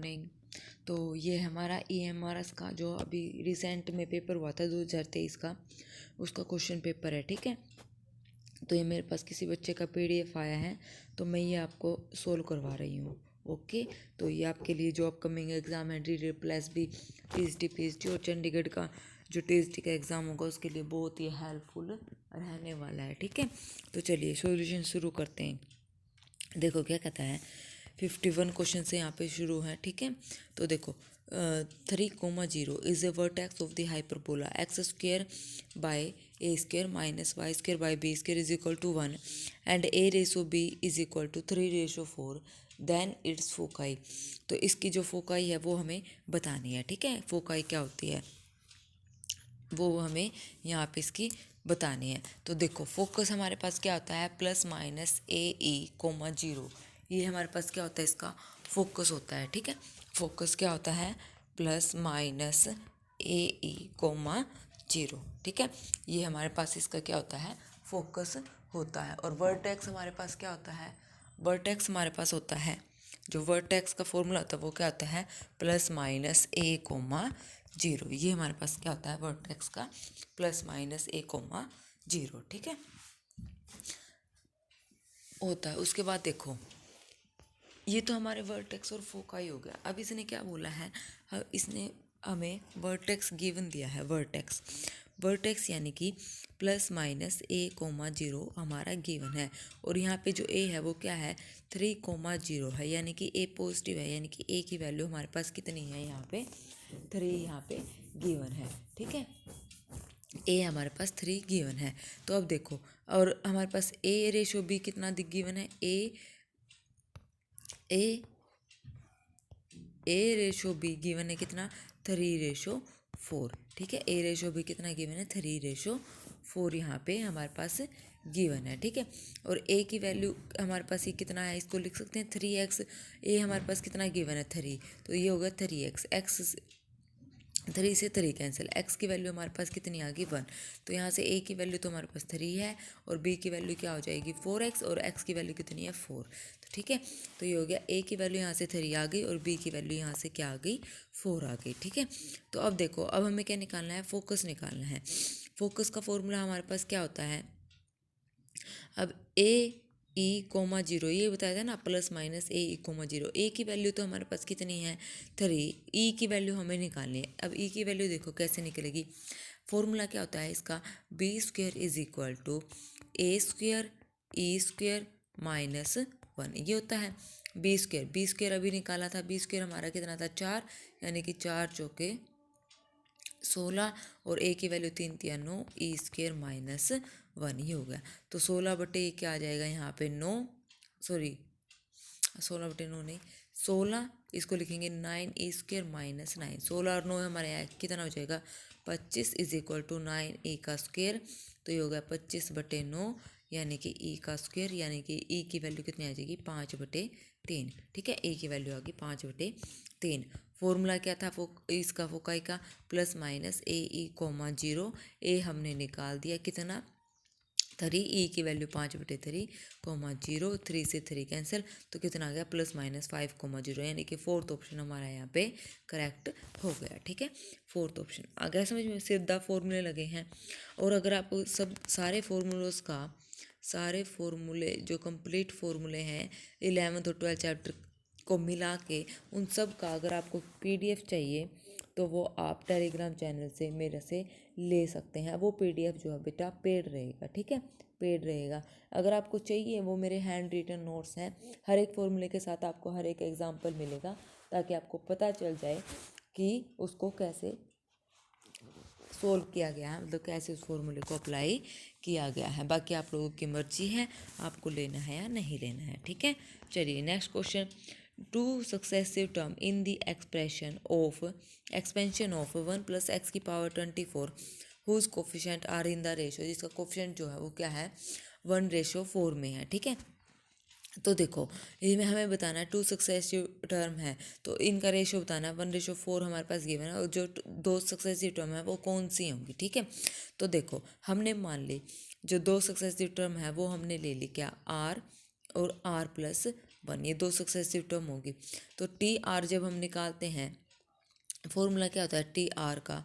Morning. तो ये हमारा EMRS का जो अभी रिसेंट में पेपर हुआ था 2023 का, उसका क्वेश्चन पेपर है। ठीक है, तो ये मेरे पास किसी बच्चे का PDF आया है, तो मैं ये आपको सोल्व करवा रही हूँ। ओके, तो ये आपके लिए जो अपकमिंग एग्ज़ाम है DDPLSB PhD और चंडीगढ़ का जो TST का एग्ज़ाम होगा उसके लिए बहुत ही हेल्पफुल रहने वाला है। ठीक है, तो चलिए सॉल्यूशन शुरू करते हैं। देखो क्या कहता है, 51 क्वेश्चन से यहाँ पे शुरू है। ठीक है, तो देखो 3,0 is a vertex of the hyperbola X square by A square minus Y square by B square is equal to 1 and A ratio B is equal to 3:4 then it's foci. तो इसकी जो फोकाई है वो हमें बतानी है। ठीक है, फोकाई क्या होती है वो हमें यहाँ पे इसकी बतानी है। तो देखो फोकस हमारे पास क्या होता है, +-AE, 0। ये हमारे पास क्या होता है, इसका फोकस होता है। ठीक है, फोकस क्या होता है, +-AE, 0। ठीक है, ये हमारे पास इसका क्या होता है, फोकस होता है। और वर्टेक्स हमारे पास क्या होता है, वर्टेक्स हमारे पास होता है, जो वर्टेक्स का फॉर्मूला होता है वो क्या होता है, +-A, 0। ये हमारे पास क्या होता है वर्टेक्स का, +-A, 0। ठीक है, होता है। उसके बाद देखो ये तो हमारे वर्टेक्स और फोकाई हो गया। अब इसने क्या बोला है, इसने हमें वर्टेक्स गिवन दिया है। वर्टेक्स यानी कि +-A, 0 हमारा गिवन है। और यहाँ पे जो A है वो क्या है, 3,0 है, यानी कि A पॉजिटिव है, यानी कि A की वैल्यू हमारे पास कितनी है, यहाँ पे 3 यहाँ पे गिवन है। ठीक है, A हमारे पास 3 गिवन है। तो अब देखो, और हमारे पास A/B कितना गिवन है, A/B गिवन है कितना, 3:4। ठीक है, A/B कितना गिवन है, 3:4 यहाँ पे हमारे पास गिवन है। ठीक है, और A की वैल्यू हमारे पास ये कितना है, इसको लिख सकते हैं 3x। A हमारे पास कितना गिवन है, 3, तो ये होगा 3x। x 3 से 3 कैंसिल, x की वैल्यू हमारे पास कितनी आ गई, 1। तो यहाँ से A की वैल्यू तो हमारे पास 3 है और B की वैल्यू क्या हो जाएगी, 4x, और x की वैल्यू कितनी है, 4। तो ठीक है, तो ये हो गया A की वैल्यू यहाँ से 3 आ गई और B की वैल्यू यहाँ से क्या आ गई, 4 आ गई। ठीक है, तो अब देखो, अब हमें क्या निकालना है, फोकस निकालना है। फोकस का फॉर्मूला हमारे पास क्या होता है, अब AE, 0 ये बताया था ना, +-AE, 0। A की वैल्यू तो हमारे पास कितनी है, 3। E की वैल्यू हमें निकालनी है। अब E की वैल्यू देखो कैसे निकलेगी, फॉर्मूला क्या होता है इसका, B² is equal to A² E² -1, ये होता है B² अभी निकाला था, B² हमारा कितना था, 4, यानी कि 4 चौके 16, और A की वैल्यू 3 3 9, E² -1, ये हो गया। तो 16/, क्या आ जाएगा यहाँ पे 9, सॉरी 16/9 नहीं, 16, इसको लिखेंगे 9E² -9। 16 और 9 हमारे यहाँ कितना हो जाएगा, 25 इज इक्वल टू 9E का स्क्वायर। तो ये हो गया 25/9, यानी कि E का स्क्वायर, यानी कि E की वैल्यू कितनी आ जाएगी, 5/3। ठीक है, E की वैल्यू आ गई 5/3। फॉर्मूला क्या था इसका फोकाई का, +-AE, 0। A हमने निकाल दिया कितना, 3, E की वैल्यू 5/3, 0, 3 से 3 कैंसिल, तो कितना आ गया, +-5, 0, यानी कि 4th ऑप्शन हमारा यहाँ पे करेक्ट हो गया। ठीक है, 4th ऑप्शन आ गया समझ में, सीधा फॉर्मूले लगे हैं। और अगर आप सब सारे फॉर्मूले जो कंप्लीट फॉर्मूले हैं 11th और 12th चैप्टर को मिला के, उन सब का अगर आपको PDF चाहिए तो वो आप टेलीग्राम चैनल से मेरे से ले सकते हैं। वो PDF जो है बेटा पेड रहेगा। ठीक है, पेड रहेगा। अगर आपको चाहिए, वो मेरे हैंड रिटन नोट्स हैं, हर एक फॉर्मूले के साथ आपको हर एक एग्जाम्पल मिलेगा, ताकि आपको पता चल जाए कि उसको कैसे सोल्व किया गया है, मतलब कैसे उस फॉर्मूले को अप्लाई किया गया है। बाकी आप लोगों की मर्जी है, आपको लेना है या नहीं लेना है। ठीक है, चलिए next question, 2 successive term in the expansion of 1 + x⁴ whose coefficient are in the ratio, जिसका कोफिशेंट जो है वो क्या है, 1:4 में है। ठीक है, तो देखो इसमें हमें बताना है 2 सक्सेसिव टर्म है, तो इनका रेशो बताना है, 1:4 हमारे पास गिवन है, और जो 2 सक्सेसिव टर्म है वो कौन सी होंगी। ठीक है, तो देखो हमने मान ली जो 2 सक्सेसिव टर्म है वो हमने ले ली क्या, R और R+ 1, ये 2 सक्सेसिव टर्म होगी। तो टी आर जब हम निकालते हैं, फॉर्मूला क्या होता है टी आर का,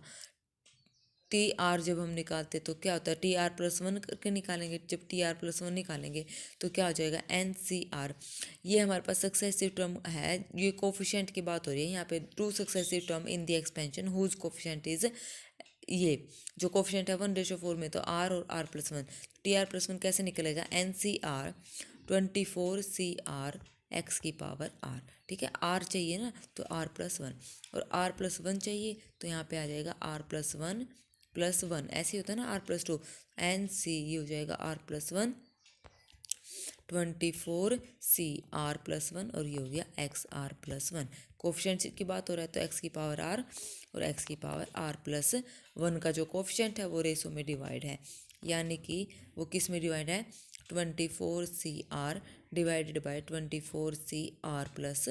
टी आर जब हम निकालते तो क्या होता है, टी आर प्लस वन करके निकालेंगे। जब टी आर प्लस वन निकालेंगे तो क्या हो जाएगा, एन सी आर। ये हमारे पास सक्सेसिव टर्म है, ये कोफिशिएंट की बात हो रही है यहाँ पे। 2 successive term in the expansion whose coefficient is, ये जो कोफिशिएंट है 1:4 में, तो आर और R plus one. T R plus one कैसे निकलेगा, N C R 24 C R X की पावर आर। ठीक है, आर चाहिए ना तो आर प्लस वन, और आर प्लस वन चाहिए तो यहाँ पे आ जाएगा आर प्लस वन, ऐसे ही होता है ना R plus two. N C ये हो जाएगा R plus one 24 C R plus one, और ये हो गया X R plus one. Coefficient की बात हो रहा है तो एक्स की पावर आर और एक्स की पावर आर प्लस वन का जो कोफिशिएंट है वो रेशो में डिवाइड है, यानी कि वो किस में डिवाइड है, 24 C R divided by 24 C R plus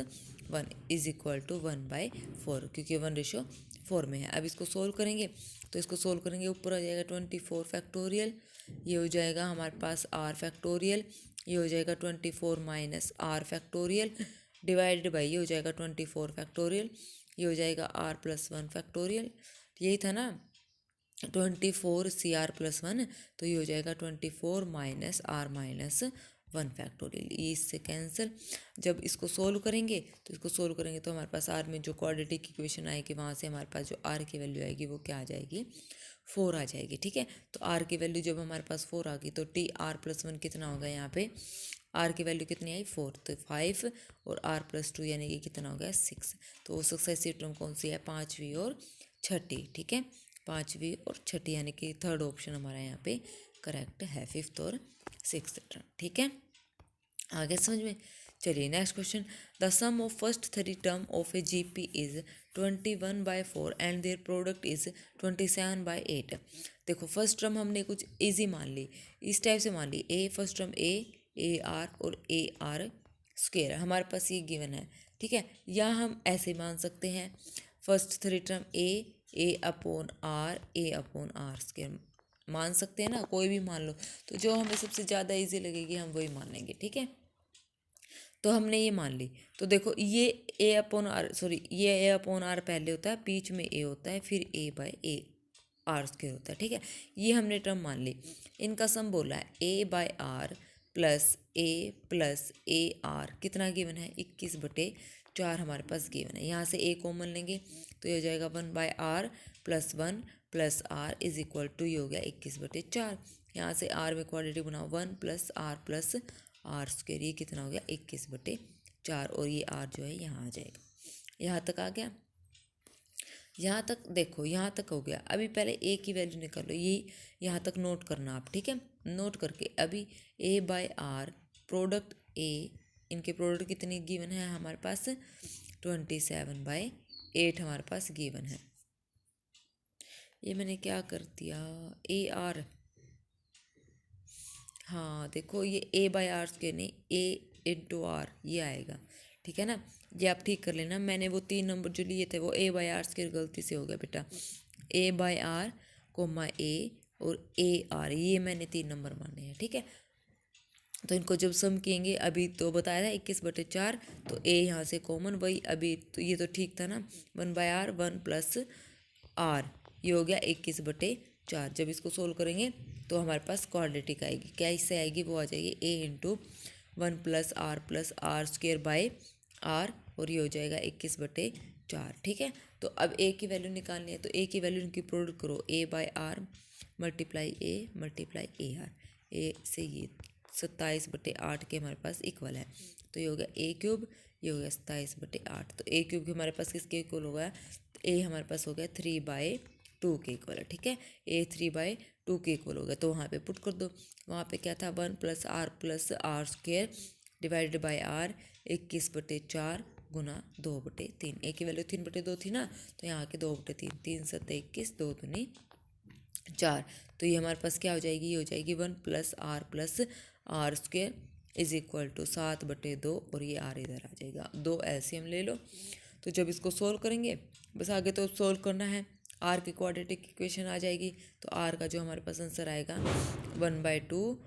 one is equal to 1/4, क्योंकि 1:4 में है। अब इसको सोल्व करेंगे तो इसको सोल्व करेंगे, ऊपर आ जाएगा 24 फैक्टोरियल, ये हो जाएगा हमारे पास आर फैक्टोरियल, ये हो जाएगा 24 minus R factorial divided by, ये हो जाएगा 24 फैक्टोरियल, ये हो जाएगा आर प्लस वन फैक्टोरियल। यही था ना 24 सी आर प्लस वन, तो ये हो जाएगा 24 minus R minus one factorial, ये इससे कैंसिल। जब इसको सोल्व करेंगे तो हमारे पास आर में जो क्वाड्रेटिक इक्वेशन आएगी वहाँ से हमारे पास जो आर की वैल्यू आएगी वो क्या आ जाएगी, 4 आ जाएगी। ठीक है, तो आर की वैल्यू जब हमारे पास 4 आ गई तो टी आर प्लस वन कितना होगा, यहाँ पे आर की वैल्यू कितनी आई 4, तो 5, और आर प्लस टू यानी कि कितना हो गया 6। तो वो सक्सेसिव टर्म कौन सी है, पाँचवीं और छठी। ठीक है, पाँचवीं और छठी, यानी कि थर्ड ऑप्शन हमारा यहाँ पे करेक्ट है, 5th और 6th टर्म। ठीक है, आगे समझ में। चलिए next question, the sum of first 3 term of a GP is 21/4 and their product is 27/8। देखो फर्स्ट टर्म हमने कुछ इजी मान ली, इस टाइप से मान ली, ए फर्स्ट टर्म ए आर और ए आर स्क्वेयर हमारे पास ये गिवन है। ठीक है, या हम ऐसे मान सकते हैं, first 3 term A upon R square मान सकते हैं ना, कोई भी मान लो, तो जो हमें सबसे ज़्यादा इजी लगेगी हम वही मान लेंगे। ठीक है, तो हमने ये मान ली, तो देखो ये ए अपॉन आर पहले होता है, बीच में ए होता है, फिर a/a आर स्क्वेयर होता है। ठीक है, ये हमने टर्म मान ली। इनका सम बोला है a/r प्लस ए आर, कितना गिवन है 21/4 हमारे पास गिवन है। यहाँ से a कॉमन लेंगे तो ये हो जाएगा 1/r plus 1 plus R is equal to, ये हो गया 21/4। यहाँ से आर में क्वाड्रेटिक बनाओ 1 प्लस आर स्क्वेयर, ये कितना हो गया 21/4, और ये आर जो है यहाँ आ जाएगा। यहाँ तक आ गया, यहाँ तक देखो, यहाँ तक हो गया। अभी पहले ए की वैल्यू निकालो, ये यहाँ तक नोट करना आप। ठीक है, नोट करके अभी a/r प्रोडक्ट ए, इनके प्रोडक्ट कितनी गिवन है हमारे पास, 27/8 हमारे पास गिवन है। ये मैंने क्या कर दिया, ए आर, हाँ देखो ये a/r स्क्वेयर नहीं, a/r ये आएगा। ठीक है ना, ये आप ठीक कर लेना। मैंने वो 3 नंबर जो लिए थे वो a/r स्क्वेयर गलती से हो गया बेटा, a/r कोमा a और a/r, ये मैंने 3 नंबर माने हैं। ठीक है, तो इनको जब सम किएंगे, अभी तो बताया था 21/4, तो a यहाँ से कॉमन, वही अभी तो ये तो ठीक था ना, 1/r 1 प्लस आर, ये हो गया 21/4। जब इसको सोल्व करेंगे तो हमारे पास क्वाड्रेटिक आएगी, क्या इससे आएगी, वो आ जाएगी a × 1 plus R square by R, और ये हो जाएगा 21/4। ठीक है, तो अब a की वैल्यू निकालनी है, तो a की वैल्यू इनकी प्रोडक्ट करो, a/r मल्टीप्लाई ए आर, ए से ये 27/8 के हमारे पास इक्वल है, तो ये हो गया a³, ये हो गया 27/8। तो a³ हमारे पास किसके इक्वल हो गया, a हमारे पास हो गया 3/2 के इक्वल है। ठीक है, a 3/2 के इक्वल हो गया, तो वहाँ पे पुट कर दो। वहाँ पे क्या था, 1 plus R square divided by R, 21/4 गुना 2/3। ए की वैल्यू 3/2 थी ना, तो यहाँ के 2/3, 3 × 7 = 21, 2 दूनी 4, तो ये हमारे पास क्या हो जाएगी, ये हो जाएगी 1 plus R square is equal to 7/2, और ये आर इधर आ जाएगा। 2 एलसीएम ले लो, तो जब इसको सोल्व करेंगे, बस आगे तो सोल्व करना है, आर की क्वाड्रेटिक इक्वेशन आ जाएगी, तो आर का जो हमारे पास आंसर आएगा 1/2,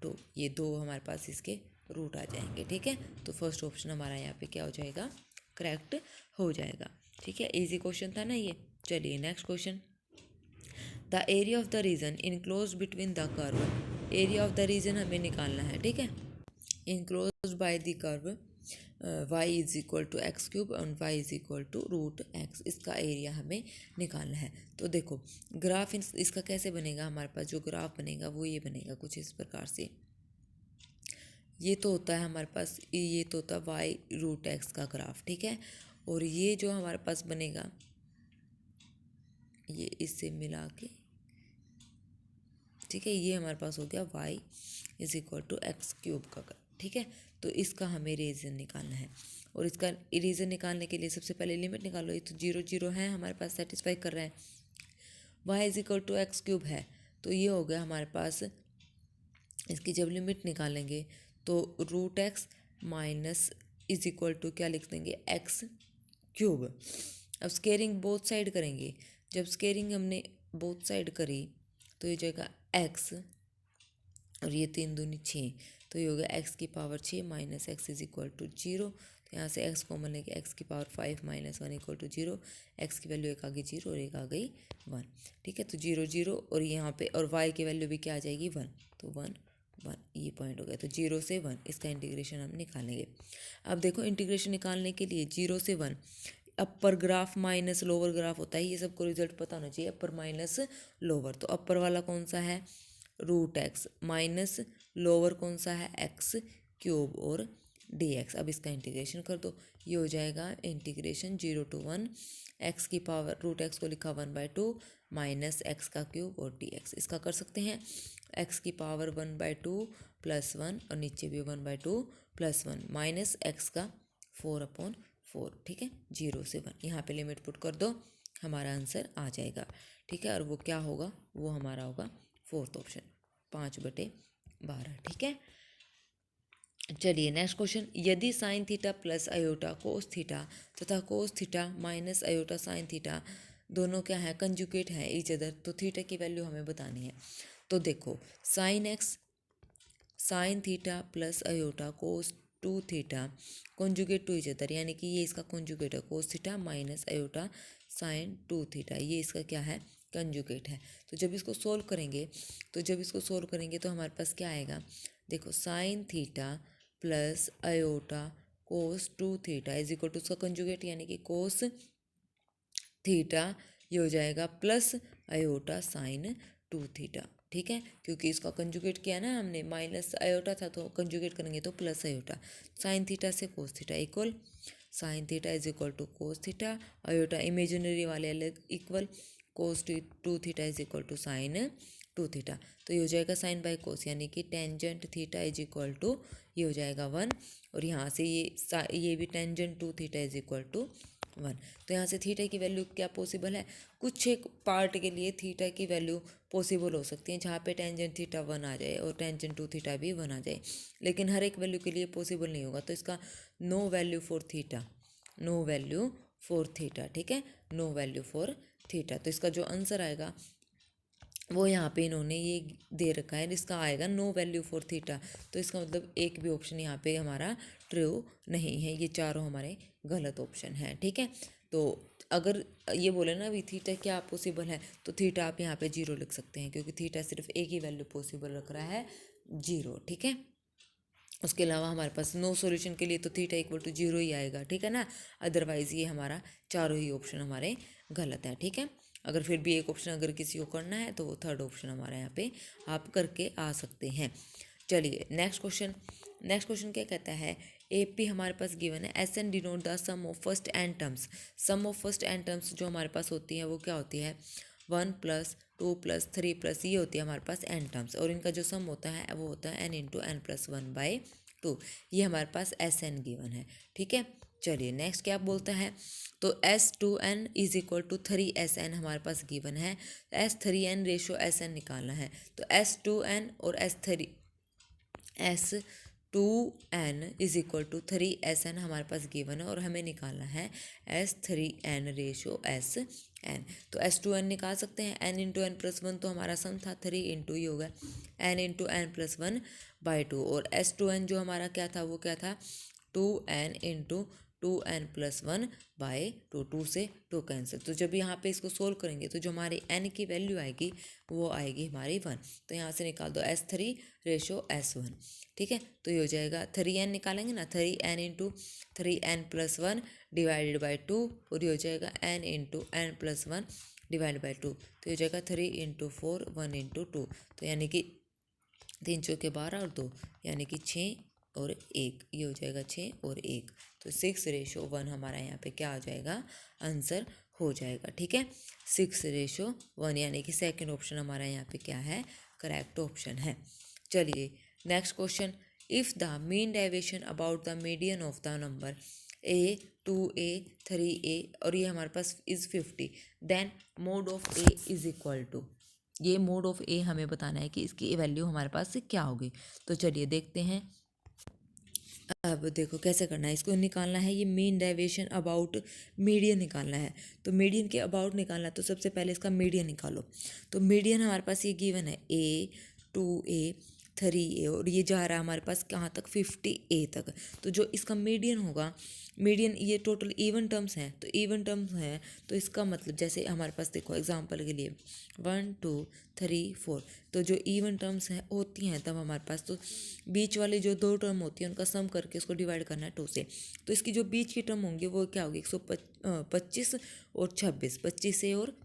2, ये 2 हमारे पास इसके रूट आ जाएंगे, ठीक है। तो फर्स्ट ऑप्शन हमारा यहाँ पे क्या हो जाएगा, करेक्ट हो जाएगा, ठीक है। इजी क्वेश्चन था ना ये। चलिए next question, the area of the region enclose between the curve, area of the region हमें निकालना है, ठीक है। Enclose by the curve y is equal to X cube और y is equal to root X, इसका area हमें निकालना है। तो देखो ग्राफ इसका कैसे बनेगा, हमारे पास जो ग्राफ बनेगा वो ये बनेगा कुछ इस प्रकार से। ये तो होता है हमारे पास, ये तो होता है y रूट एक्स का ग्राफ, ठीक है। और ये जो हमारे पास बनेगा, ये इससे मिला के, ठीक है, ये हमारे पास हो गया y is equal to X cube का, ठीक है। तो इसका हमें रीजन निकालना है, और इसका रीजन निकालने के लिए सबसे पहले लिमिट निकालो। ये तो 0 0 है हमारे पास, सेटिस्फाई कर रहा है। y is equal to X cube है, तो ये हो गया हमारे पास, इसकी जब लिमिट निकालेंगे तो root X minus is equal to क्या लिख देंगे, एक्स क्यूब। अब स्केयरिंग बोथ साइड करेंगे, जब स्केयरिंग हमने बोथ साइड करी तो ये जाएगा एक्स, और ये 3 दूनी 6, तो ये हो गया एक्स की power 6 minus X is equal to 0। तो यहाँ से एक्स कॉमन लेके एक्स की power 5 minus 1 equal to 0, X की वैल्यू एक आ गई 0 और एक आ गई 1, ठीक है। तो 0 0 और यहाँ पे और वाई की वैल्यू भी क्या आ जाएगी 1, तो 1 1, ये पॉइंट हो गया। तो 0 से 1 इसका इंटीग्रेशन हम निकालेंगे। अब देखो इंटीग्रेशन निकालने के लिए 0 से 1, अपर ग्राफ माइनस लोअर ग्राफ होता है, ये सबको रिजल्ट पता होना चाहिए, अपर माइनस लोअर। तो अपर वाला कौन सा है, रूट एक्स, माइनस लोअर कौन सा है, एक्स क्यूब और डी एक्स। अब इसका इंटीग्रेशन कर दो, ये हो जाएगा इंटीग्रेशन 0 to 1 एक्स की पावर, रूट एक्स को लिखा 1/2 माइनस एक्स का क्यूब और डी एक्स। इसका कर सकते हैं, एक्स की पावर 1/2 प्लस 1 और नीचे भी 1/2 प्लस 1 माइनस एक्स का 4/4, ठीक है। 0 से 1 यहाँ पे लिमिट पुट कर दो, हमारा आंसर आ जाएगा, ठीक है। और वो क्या होगा, वो हमारा होगा फोर्थ ऑप्शन 5/12, ठीक है। चलिए नेक्स्ट क्वेश्चन, यदि sine theta plus iota cos theta तथा cos theta minus iota sine theta दोनों क्या है, कंजुगेट है ईच अदर, तो थीटा की वैल्यू हमें बतानी है। तो देखो sine X sine theta plus iota cos 2 theta conjugate to each other, यानी कि ये इसका कॉन्जुगेट है, cos theta minus iota sine 2 theta, ये इसका क्या है, कंजुगेट है। तो जब इसको सोल्व करेंगे, तो हमारे पास क्या आएगा, देखो sine theta plus iota cos 2 theta is equal to उसका कंजुगेट यानी कि कोस थीटा, ये हो जाएगा प्लस अयोटा साइन 2 थीटा, ठीक है। क्योंकि इसका कंजुगेट किया ना हमने, माइनस अयोटा था तो कंजुगेट करेंगे तो प्लस अयोटा, साइन थीटा से cos theta equal sine theta is equal to cos theta, iota imaginary वाले अलग equal cos 2 theta is equal to sine 2 theta. तो ये हो जाएगा साइन बाय कोस, यानी कि tangent theta is equal to, ये हो जाएगा 1, और यहाँ से ये भी tangent 2 theta is equal to 1। तो यहाँ से थीटा की वैल्यू क्या पॉसिबल है, कुछ एक पार्ट के लिए थीटा की वैल्यू पॉसिबल हो सकती है जहाँ पे टेंजेंट थीटा 1 आ जाए और टेंजेंट 2 थीटा भी 1 आ जाए, लेकिन हर एक वैल्यू के लिए पॉसिबल नहीं होगा। तो इसका no value for theta, no value for theta, ठीक है, नो वैल्यू फॉर थीटा। तो इसका जो आंसर आएगा वो यहाँ पे इन्होंने ये दे रखा है, इसका आएगा नो वैल्यू फॉर थीटा। तो इसका मतलब एक भी ऑप्शन यहाँ पे हमारा ट्रू नहीं है, ये चारों हमारे गलत ऑप्शन हैं, ठीक है। तो अगर ये बोले ना अभी थीटा क्या पॉसिबल है, तो थीटा आप यहाँ पे 0 लिख सकते हैं, क्योंकि थीटा सिर्फ एक ही वैल्यू पॉसिबल रख रहा है 0, ठीक है। उसके अलावा हमारे पास नो सॉल्यूशन के लिए तो थीटा इक्वल टू 0 ही आएगा, ठीक है ना। अदरवाइज़ ये हमारा चारों ही ऑप्शन हमारे गलत है, ठीक है। अगर फिर भी एक ऑप्शन अगर किसी को करना है तो वो थर्ड ऑप्शन हमारे यहाँ पे आप करके आ सकते हैं। चलिए नेक्स्ट क्वेश्चन क्या कहता है, AP हमारे पास गिवन है, SN denote the sum of first N terms. Sum of first N terms जो हमारे पास होती है वो क्या होती है, 1 + 2 + 3 + ये होती है हमारे पास एन टर्म्स, और इनका जो सम होता है वो होता है n × n + 1/2। ये हमारे पास SN गिवन है, ठीक है। चलिए नेक्स्ट क्या बोलता है, तो S2n is equal to 3SN हमारे पास गिवन है, S3n रेशो SN निकालना है। तो S2n और S3 2n = 3SN हमारे पास गिवन है और हमें निकालना है S3n/SN। तो S2n निकाल सकते हैं, n × n+1 तो हमारा सम था 3 इंटू ही होगा n × n+1/2, और S2n जो हमारा क्या था, वो क्या था 2n × 2n+1/2, 2 से 2 कैंसिल। तो जब यहाँ पे इसको सोल्व करेंगे तो जो हमारी n की वैल्यू आएगी वो आएगी हमारी 1। तो यहाँ से निकाल दो S3/S1, ठीक है। तो ये हो जाएगा 3n निकालेंगे ना, 3n × 3n+1 / 2, और ये हो जाएगा n × n+1 / 2। तो ये हो जाएगा 3 × 4 1 × 2, तो यानी कि 3 चौके 12 और 2 यानी कि 6 और 1, ये हो जाएगा 6 और 1। तो 6/1 हमारा यहाँ पे क्या आ जाएगा, आंसर हो जाएगा, ठीक है। 6/1 यानी कि सेकंड ऑप्शन हमारा यहाँ पे क्या है, करेक्ट ऑप्शन है। चलिए next question, if the mean deviation about the median of the number a 2a 3a और ये हमारे पास is 50, then mode of a is equal to, ये मोड ऑफ ए हमें बताना है कि इसकी वैल्यू हमारे पास से क्या होगी। तो चलिए देखते हैं। अब देखो कैसे करना है, इसको निकालना है, ये मीन डेविएशन अबाउट मीडियन निकालना है। तो मीडियन के अबाउट निकालना है, तो सबसे पहले इसका मीडियन निकालो। तो मीडियन हमारे पास ये गिवन है a 2a 3a और ये जा रहा है हमारे पास कहाँ तक, 50a तक। तो जो इसका मीडियन होगा, मीडियन ये टोटल इवन टर्म्स हैं, तो इवन टर्म्स हैं तो इसका मतलब जैसे हमारे पास देखो एग्जांपल के लिए 1 2 3 4, तो जो इवन टर्म्स हैं होती हैं तब हमारे पास तो बीच वाली जो 2 टर्म होती हैं उनका सम करके उसको डिवाइड करना है 2 से। तो इसकी जो बीच की टर्म होंगी वो क्या होगी, 125 और 26, 25 से और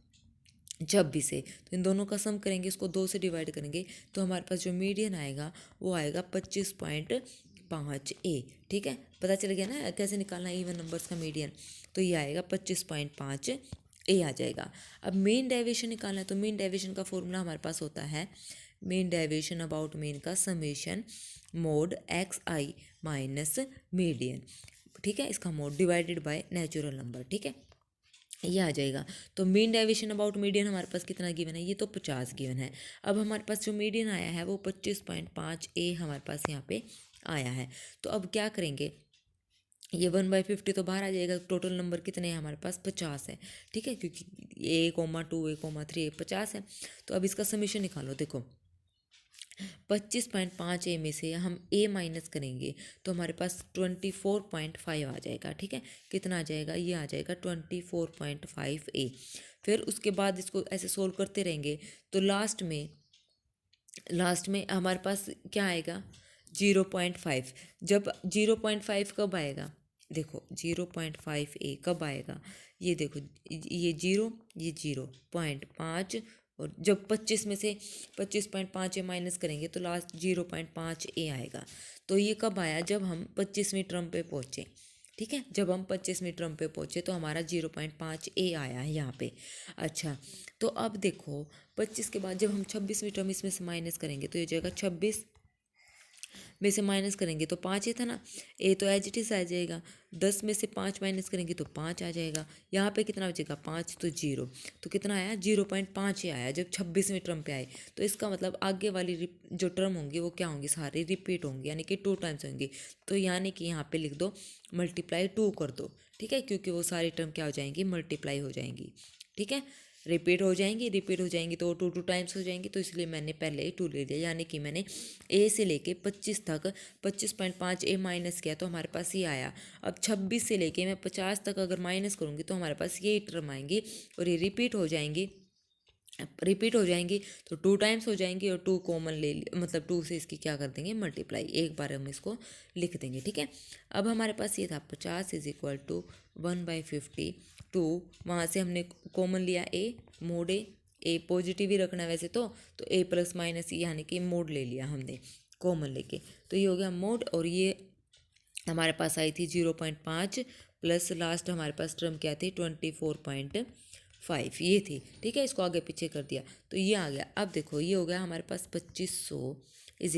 26 से, तो इन दोनों का सम करेंगे, इसको 2 से डिवाइड करेंगे तो हमारे पास जो मीडियन आएगा वो आएगा 25.5a, ठीक है। पता चल गया ना कैसे निकालना है इवन नंबर्स का मीडियन, तो ये आएगा 25.5a आ जाएगा। अब मेन डेविएशन निकालना है, तो मेन डेविएशन का फॉर्मूला हमारे पास होता है मेन डेविएशन अबाउट मेन का summation mode xi minus median, ठीक है। इसका mode divided by natural number, ठीक है, ये आ जाएगा। तो मीन डेविएशन अबाउट मीडियन हमारे पास कितना गिवन है, ये तो 50 गिवन है। अब हमारे पास जो मीडियन आया है वो 25.5a हमारे पास यहाँ पे आया है। तो अब क्या करेंगे, ये 1/50 तो बाहर आ जाएगा, टोटल नंबर कितने हैं हमारे पास 50 है, ठीक है, क्योंकि a, 2, a, 3 50 है। तो अब इसका समीशन निकालो, देखो 25.5a में से हम a माइनस करेंगे तो हमारे पास 24.5 आ जाएगा, ठीक है। कितना आ जाएगा, ये आ जाएगा 24.5a। फिर उसके बाद इसको ऐसे सोल्व करते रहेंगे तो लास्ट में हमारे पास क्या आएगा 0.5। जब 0.5 कब आएगा, देखो 0.5a कब आएगा, ये देखो ये 0 ये 0.5, और जब 25 में से 25.5a माइनस करेंगे तो लास्ट 0.5a आएगा। तो ये कब आया, जब हम 25वीं टर्म पे पहुँचे, ठीक है। जब हम 25वीं टर्म पे पहुँचे तो हमारा 0.5a आया है यहाँ पे। अच्छा, तो अब देखो 25 के बाद जब हम 26वीं टर्म इसमें से माइनस करेंगे तो ये जाएगा 26 में से माइनस करेंगे तो 5 ही था ना, ए तो एज इट इज आ जाएगा। 10 में से 5 माइनस करेंगे तो 5 आ जाएगा। यहाँ पे कितना बचेगा 5, तो 0, तो कितना आया 0.5 ही आया जब 26वें टर्म पे आए। तो इसका मतलब आगे वाली जो टर्म होंगी वो क्या होंगी, सारी रिपीट होंगी, यानी कि 2 टाइम्स होंगी। तो यानी कि यहाँ पे लिख दो मल्टीप्लाई 2 कर दो, ठीक है, क्योंकि वो सारी टर्म क्या हो जाएंगी, मल्टीप्लाई हो जाएंगी, ठीक है। रिपीट हो जाएंगी तो 2 टाइम्स हो जाएंगी, तो इसलिए मैंने पहले ही 2 ले लिया, यानी कि मैंने ए से लेके 25 तक 25.5a माइनस किया तो हमारे पास ये आया। अब 26 से लेके मैं 50 तक अगर माइनस करूँगी तो हमारे पास ये टर्म आएंगी और ये रिपीट हो जाएंगी तो 2 टाइम्स हो जाएंगी, और 2 कॉमन ले मतलब 2 से इसकी क्या कर देंगे, मल्टीप्लाई, एक बार हम इसको लिख देंगे, ठीक है। अब हमारे पास ये था 50 = 1/50, 2 वहाँ से हमने कॉमन लिया ए, मोड ए पॉजिटिव ही रखना है वैसे तो ए प्लस माइनस यानी कि मोड ले लिया हमने कॉमन लेके, तो ये हो गया मोड। और ये हमारे पास आई थी 0.5 प्लस लास्ट हमारे पास टर्म क्या थी 24.5, ये थी, ठीक है। इसको आगे पीछे कर दिया तो ये आ गया। अब देखो ये हो गया हमारे पास 2500 =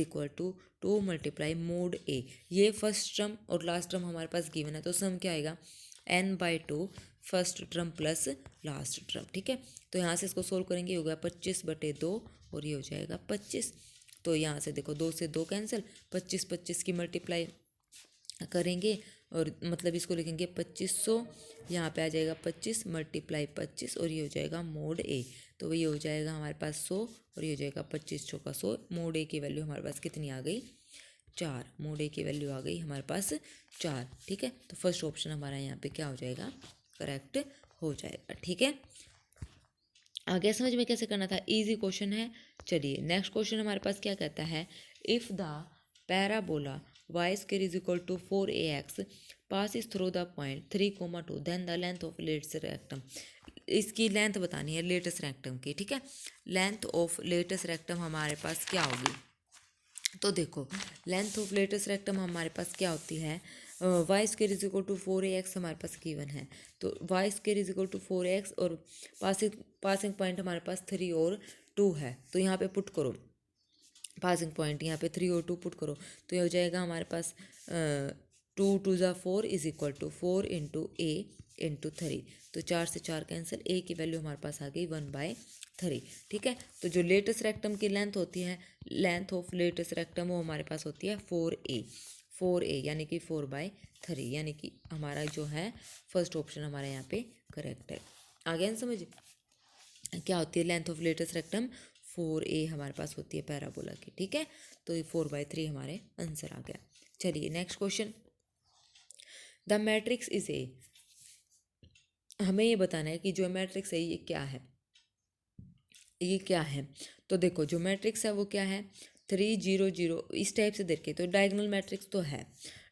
2 × मोड ए, ये फर्स्ट टर्म और लास्ट टर्म हमारे पास गिवन है, तो सम क्या आएगा n/2 first term plus last term, ठीक है। तो यहाँ से इसको सोल्व करेंगे, हो गया 25/2 और ये हो जाएगा 25। तो यहाँ से देखो 2 से 2 कैंसिल, 25 25 की मल्टीप्लाई करेंगे और मतलब इसको लिखेंगे 2500, यहाँ पे आ जाएगा 25 मल्टीप्लाई 25 और ये हो जाएगा मोड ए। तो ये हो जाएगा हमारे पास 100 और ये हो जाएगा 25 चौका 100। मोड ए की वैल्यू हमारे पास कितनी आ गई? 4। मोड ए की वैल्यू आ गई हमारे पास 4। ठीक है, तो फर्स्ट ऑप्शन हमारा यहाँ पे क्या हो जाएगा? करेक्ट हो जाएगा। ठीक है, आगे समझ में कैसे करना था, इजी क्वेश्चन है। चलिए नेक्स्ट क्वेश्चन हमारे पास क्या कहता है, if the parabola Y square is equal to 4ax passes through the point 3, 2 then the length of latus rectum. इसकी लेंथ बतानी है लेटेस्ट रेक्टम की। ठीक है, लेंथ ऑफ लेटेस्ट रेक्टम हमारे पास क्या होगी? तो देखो लेंथ ऑफ लेटेस्ट रेक्टम हमारे पास क्या होती है, Y square is equal to 4ax हमारे पास गिवन है। तो Y square is equal to 4ax और पासिंग पॉइंट हमारे पास 3 और 2 है। तो यहाँ पे पुट करो पासिंग पॉइंट, यहाँ पे 3 और 2 पुट करो तो ये हो जाएगा हमारे पास 2 × 4 is equal to 4 into A into 3। तो 4 से 4 कैंसिल, ए की वैल्यू हमारे पास आ गई 1/3। ठीक है, तो जो लेटेस्ट रेक्टम की लेंथ होती है, लेंथ ऑफ लेटेस्ट रेक्टम वो हमारे पास होती है 4a यानी कि 4/3, यानी कि हमारा जो है फर्स्ट ऑप्शन हमारा यहाँ पे करेक्ट है। आगे समझ क्या होती है length of latus rectum? 4a हमारे पास होती है पैराबोला की। ठीक है, तो ये 4/3 हमारे आंसर आ गया। चलिए next question, the matrix is a. हमें ये बताना है कि जो मैट्रिक्स है ये क्या है, ये क्या है। तो देखो जो मैट्रिक्स है वो क्या है, 3 0 0 इस टाइप से देखे तो डायगोनल मैट्रिक्स तो है।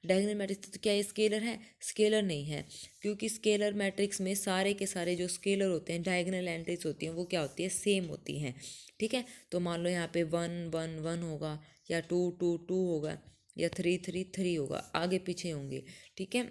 डायगोनल मैट्रिक्स तो क्या ये स्केलर है? स्केलर नहीं है, क्योंकि स्केलर मैट्रिक्स में सारे के सारे जो स्केलर होते हैं, डायगोनल एंट्रीज होती हैं, वो क्या होती है? सेम होती हैं। ठीक है, तो मान लो यहाँ पे 1 1 1 होगा, या 2 2 2 होगा, या 3 3 3 होगा, आगे पीछे होंगे। ठीक है,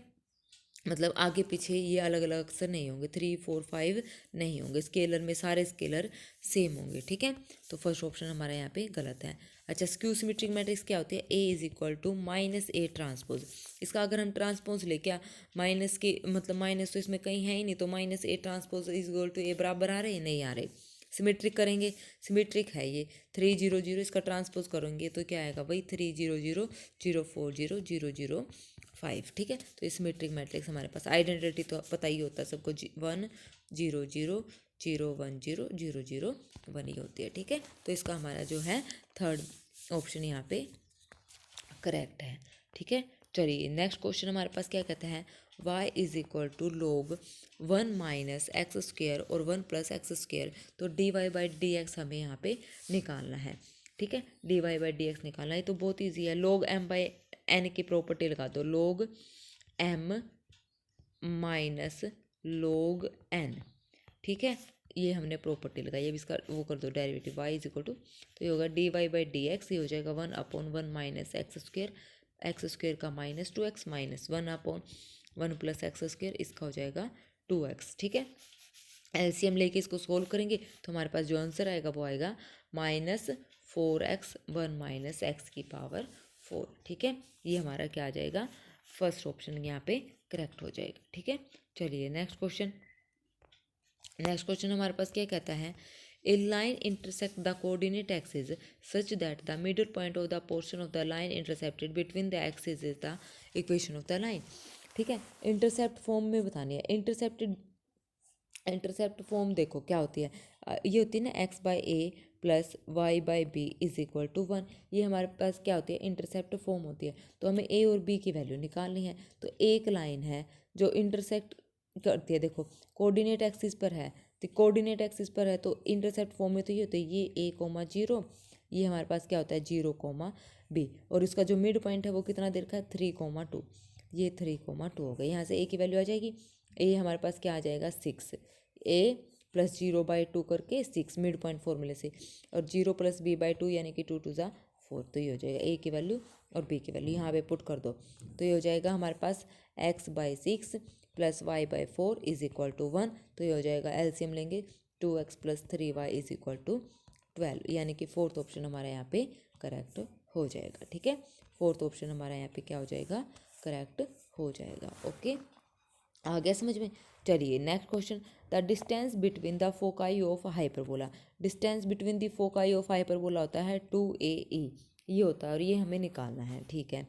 मतलब आगे पीछे ये अलग अलग अक्सर नहीं होंगे, 3 4 5 नहीं होंगे। स्केलर में सारे स्केलर सेम होंगे। ठीक है, तो फर्स्ट ऑप्शन हमारा यहाँ पे गलत है। अच्छा, स्क्यू सिमेट्रिक मैट्रिक्स क्या होती है? A is equal to -a transpose. इसका अगर हम ट्रांसपोज ले, क्या माइनस के मतलब माइनस तो इसमें कहीं है ही नहीं, तो -a transpose is equal to A बराबर आ रहे? नहीं आ रहे। सिमेट्रिक करेंगे, सिमेट्रिक है ये 3 0 0, इसका ट्रांसपोज करेंगे तो क्या आएगा भाई? 3 0 0 0 4 0 0 0 5। ठीक है, तो इस सिमेट्रिक मैट्रिक्स हमारे पास आइडेंटिटी तो पता ही होता है सबको, 1 0 0 0 1 0 0 0 1 ही होती है। ठीक है, तो इसका हमारा जो है थर्ड ऑप्शन यहाँ पे करेक्ट है। ठीक है, चलिए नेक्स्ट क्वेश्चन हमारे पास क्या कहता है, y is equal to log 1 minus X square और 1 प्लस एक्स स्क्वेयर। तो dy/dx हमें यहाँ पे निकालना है। ठीक है, dy/dx निकालना है तो बहुत ईजी है। log m/n की प्रॉपर्टी लगा दो, log m minus log n। ठीक है, ये हमने प्रॉपर्टी लगाई, अब इसका वो कर दो derivative, y is equal to, तो ये होगा dy/dx, ये हो जाएगा 1/1 माइनस एक्स स्क्वेयर का -2x minus 1/1 plus x square, इसका हो जाएगा 2x। ठीक है, एलसीएम लेके इसको सोल्व करेंगे तो हमारे पास जो आंसर आएगा वो आएगा -4x 1 माइनस एक्स की पावर 4। ठीक है, ये हमारा क्या आ जाएगा? फर्स्ट ऑप्शन यहाँ पे करेक्ट हो जाएगा। ठीक है, चलिए नेक्स्ट क्वेश्चन। नेक्स्ट क्वेश्चन हमारे पास क्या कहता है, a line intersect the coordinate axis such that the middle point of the portion of the line intercepted between the axis is the equation of the line. ठीक है, intercept form में बतानी है। इंटरसेप्ट फॉर्म देखो क्या होती है, ये होती है ना x/a plus y/b is equal to 1। ये हमारे पास क्या होती है? इंटरसेप्ट फॉर्म होती है। तो हमें a और b की वैल्यू निकालनी है। तो एक लाइन है जो इंटरसेक्ट करती है, देखो कोऑर्डिनेट एक्सिस पर है, तो कोऑर्डिनेट एक्सिस पर है तो इंटरसेप्ट फॉर्म में तो ये होता है, ये a, 0, ये हमारे पास क्या होता है 0, b, और इसका जो मिड पॉइंट है वो कितना दे रखा है 3, 2। ये 3, 2 हो गया। यहाँ से a की वैल्यू आ जाएगी, a हमारे पास क्या आ जाएगा 6, a प्लस 0/2 करके 6 मिड पॉइंट फॉर्मूले से, और 0 प्लस b/2 यानी कि 2 2 4। तो ये हो जाएगा a की वैल्यू और b की वैल्यू यहाँ पे पुट कर दो, तो ये हो जाएगा हमारे पास x/6 plus y/4 is equal to 1। तो ये हो जाएगा, एलसीएम लेंगे 2x plus 3y is equal to 12, यानी कि फोर्थ ऑप्शन हमारा यहाँ पे करेक्ट हो जाएगा। ठीक है, फोर्थ ऑप्शन हमारा यहाँ पे क्या हो जाएगा? करेक्ट हो जाएगा। ओके, आ गया समझ में। चलिए next question, the distance between the foci of hyperbola. Distance between the foci of hyperbola होता है 2AE, ये होता है और ये हमें निकालना है, ठीक है।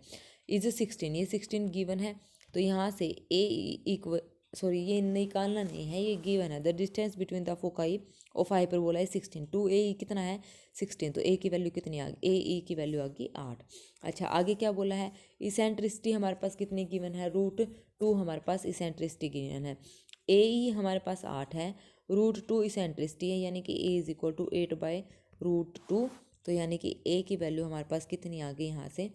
इज 16, ये 16 गिवन है, तो यहाँ से ए इक्व सॉरी ये निकालना नहीं है, ये गिवन है। The distance between the foci of hyperbola है 16, 2AE कितना है 16, तो ए की वैल्यू कितनी आ गई, ए की वैल्यू आ गई 8। अच्छा आगे क्या बोला है, इसेंट्रिसिटी हमारे पास कितनी गिवन है, √2 हमारे पास इसेंट्रिसिटी गिवन है। ए हमारे पास 8 है, √2 इसेंट्रिसिटी है, यानी कि ए इज इक्वल टू 8/√2, तो यानी कि ए की वैल्यू हमारे पास कितनी आ गई यहाँ से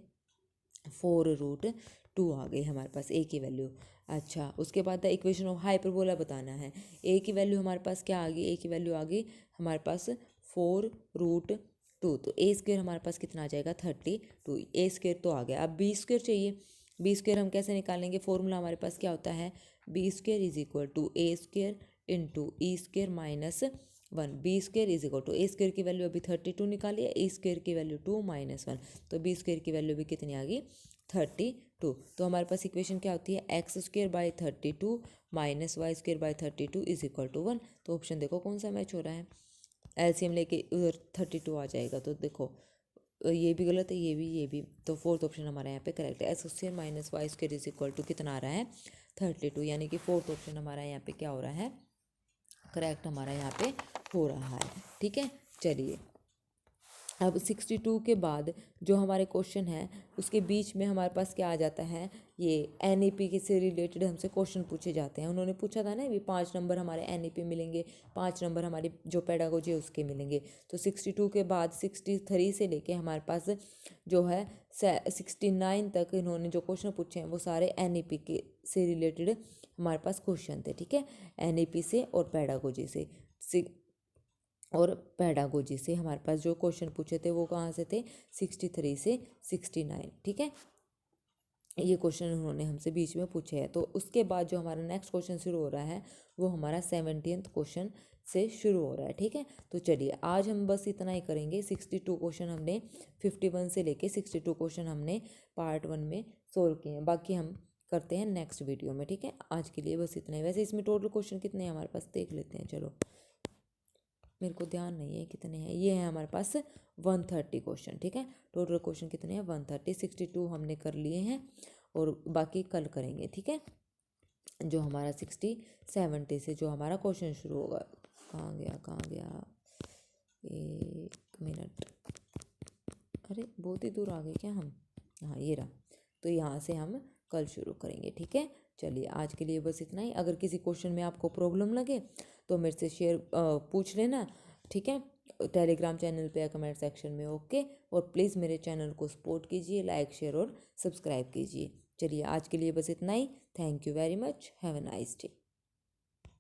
4√2 आ गई हमारे पास ए की वैल्यू। अच्छा उसके बाद द इक्वेशन ऑफ हाइपरबोला बताना है। ए की वैल्यू हमारे पास क्या आ गई, ए की वैल्यू आ गई हमारे पास 4√2, तो ए स्क्वेयर हमारे पास कितना आ जाएगा 32, ए स्क्वेयर तो आ गया। अब बी स्क्वेयर चाहिए, बी स्क्वेयर हम कैसे निकालेंगे, फॉर्मूला हमारे पास क्या होता है, B square is equal to A square into E square minus 1। B square is equal to A square की वैल्यू अभी 32 निकाली है, ए स्क्वेयर की वैल्यू 2 - 1, तो बी स्क्वेयर की वैल्यू भी कितनी आ गई 32। तो हमारे पास इक्वेशन क्या होती है, X square by 32 minus Y square by 32 is equal to 1। तो ऑप्शन देखो कौन सा मैच हो रहा है, एलसीएम लेके उधर 32 आ जाएगा, तो देखो ये भी गलत है, ये भी, तो फोर्थ ऑप्शन हमारा यहाँ पे करेक्ट है। X square minus Y square is equal to कितना आ रहा है 32, यानी कि फोर्थ ऑप्शन हमारा यहाँ पे क्या हो रहा है, करेक्ट हमारा यहाँ पे हो रहा है, ठीक है। चलिए अब 62 के बाद जो हमारे क्वेश्चन है उसके बीच में हमारे पास क्या आ जाता है, ये एनईपी के से रिलेटेड हमसे क्वेश्चन पूछे जाते हैं। उन्होंने पूछा था ना भी 5 नंबर हमारे एनईपी मिलेंगे, 5 नंबर हमारी जो पेडागोजी है उसके मिलेंगे। तो 62 के बाद 63 से लेके हमारे पास जो है 69 तक इन्होंने जो क्वेश्चन पूछे हैं वो सारे एनईपी के से रिलेटेड हमारे पास क्वेश्चन थे, ठीक है। एनईपी से और पेडागोजी से और पेडागोजी से हमारे पास जो क्वेश्चन पूछे थे वो कहाँ से थे, 63 से 69, ठीक है। ये क्वेश्चन उन्होंने हमसे बीच में पूछे हैं। तो उसके बाद जो हमारा नेक्स्ट क्वेश्चन शुरू हो रहा है वो हमारा 70th क्वेश्चन से शुरू हो रहा है, ठीक है। तो चलिए आज हम बस इतना ही करेंगे। 62 क्वेश्चन हमने 51 से लेके 62 क्वेश्चन हमने पार्ट 1 में सोल्व किए हैं, बाकी हम करते हैं नेक्स्ट वीडियो में, ठीक है। आज के लिए बस इतना ही। वैसे इसमें टोटल क्वेश्चन कितने हैं हमारे पास देख लेते हैं, चलो मेरे को ध्यान नहीं है कितने हैं। ये है हमारे पास 130 क्वेश्चन, ठीक है। टोटल क्वेश्चन कितने हैं 130, 62 हमने कर लिए हैं और बाकी कल करेंगे, ठीक है। जो हमारा 70 से जो हमारा क्वेश्चन शुरू होगा, कहाँ गया 1 मिनट, अरे बहुत ही दूर आ गए क्या हम, हाँ ये रहा। तो यहाँ से हम कल शुरू करेंगे, ठीक है। चलिए आज के लिए बस इतना ही। अगर किसी क्वेश्चन में आपको प्रॉब्लम लगे तो मेरे से पूछ लेना, ठीक है, टेलीग्राम चैनल पे या कमेंट सेक्शन में, ओके। और प्लीज़ मेरे चैनल को सपोर्ट कीजिए, लाइक शेयर और सब्सक्राइब कीजिए। चलिए आज के लिए बस इतना ही। Thank you very much, have a nice day.